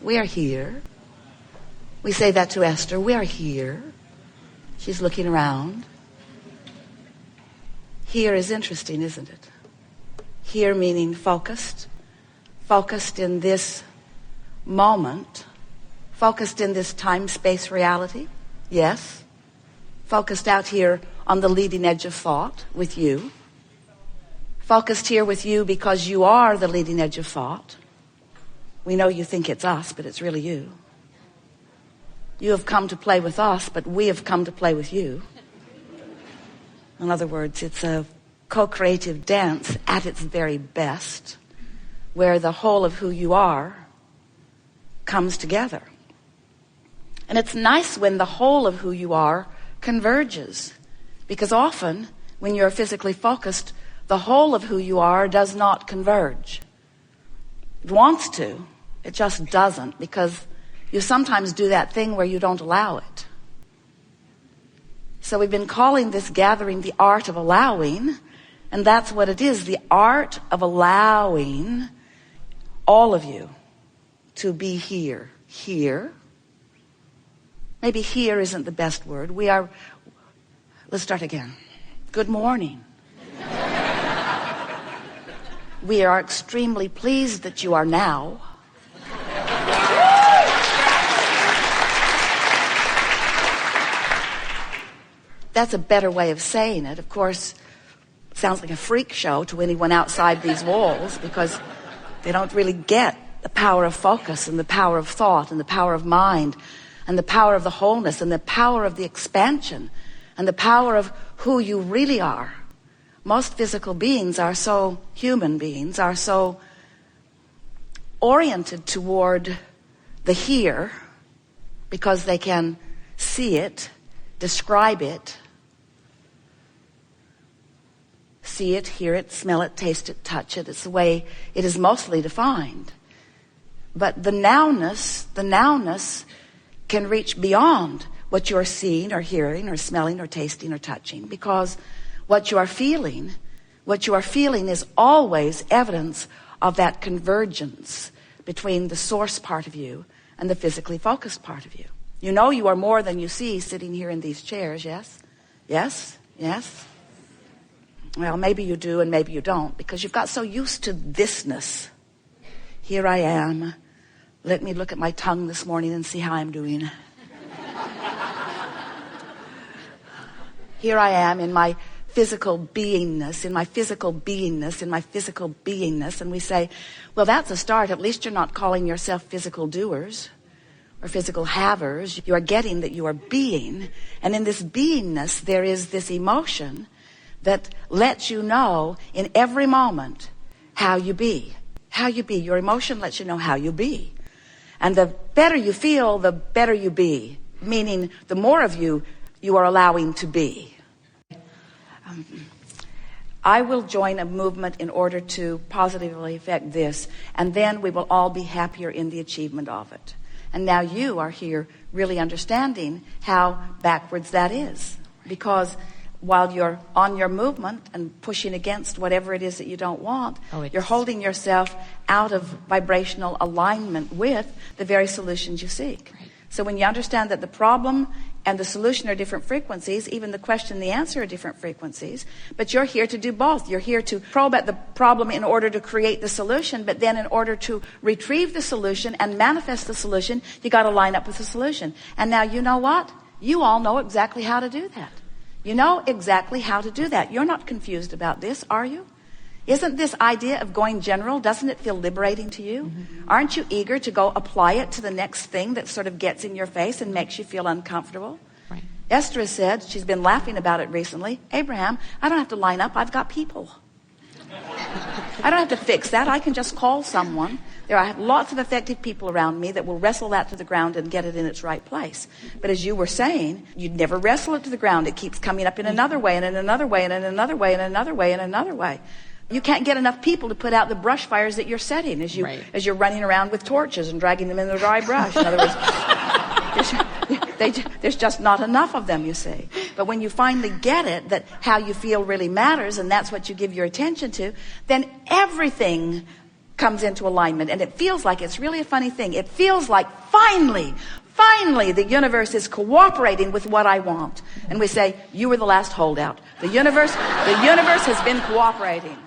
We are here. We say that to Esther. We are here. She's looking around. Here is interesting, isn't it? Here meaning focused. Focused in this moment. Focused in this time-space reality. Yes. Focused out here on the leading edge of thought with you. Focused here with you because you are the leading edge of thought. We know you think it's us, but it's really you. You have come to play with us, but we have come to play with you. In other words, it's a co-creative dance at its very best, where the whole of who you are comes together. And it's nice when the whole of who you are converges, because often when you're physically focused, the whole of who you are does not converge. It wants to, it just doesn't, because you sometimes do that thing where you don't allow it. So we've been calling this gathering the art of allowing, and that's what it is, the art of allowing all of you to be here. Here. Maybe here isn't the best word. Let's start again. Good morning. We are extremely pleased that you are now. That's a better way of saying it. Of course, it sounds like a freak show to anyone outside these walls, because they don't really get the power of focus and the power of thought and the power of mind and the power of the wholeness and the power of the expansion and the power of who you really are. Most physical beings are so, human beings are so oriented toward the here because they can see it, describe it, see it, hear it, smell it, taste it, touch it. It's the way it is mostly defined. But the nowness can reach beyond what you're seeing or hearing or smelling or tasting or touching, because what you are feeling is always evidence of that convergence between the source part of you and the physically focused part of you. You know you are more than you see sitting here in these chairs, yes? Yes? Yes? Well, maybe you do and maybe you don't, because you've got so used to thisness. Here I am. Let me look at my tongue this morning and see how I'm doing. Here I am in my physical beingness, and we say, well, that's a start. At least you're not calling yourself physical doers or physical havers. You are getting that you are being, and in this beingness there is this emotion that lets you know in every moment how you be. How you be. Your emotion lets you know how you be. And the better you feel, the better you be. Meaning the more of you are allowing to be. I will join a movement in order to positively affect this, and then we will all be happier in the achievement of it. And now you are here really understanding how backwards that is. Because while you're on your movement and pushing against whatever it is that you don't want, you're holding yourself out of vibrational alignment with the very solutions you seek. Right. So when you understand that the problem and the solution are different frequencies, even the question and the answer are different frequencies, but you're here to do both. You're here to probe at the problem in order to create the solution, but then in order to retrieve the solution and manifest the solution, you got to line up with the solution. And now you know what? You all know exactly how to do that. You know exactly how to do that. You're not confused about this, are you? Isn't this idea of going general, doesn't it feel liberating to you? Mm-hmm. Aren't you eager to go apply it to the next thing that sort of gets in your face and makes you feel uncomfortable? Right. Esther has said, she's been laughing about it recently, Abraham, I don't have to line up, I've got people. I don't have to fix that, I can just call someone. I have lots of effective people around me that will wrestle that to the ground and get it in its right place. But as you were saying, you'd never wrestle it to the ground. It keeps coming up in another way and in another way and in another way and another way and another way. You can't get enough people to put out the brush fires that you're setting as you're running around with torches and dragging them in the dry brush. In other words, there's just not enough of them, you see. But when you finally get it, that how you feel really matters, and that's what you give your attention to, then everything comes into alignment. And it feels like, it's really a funny thing, it feels like finally the universe is cooperating with what I want. And we say, you were the last holdout. The universe has been cooperating.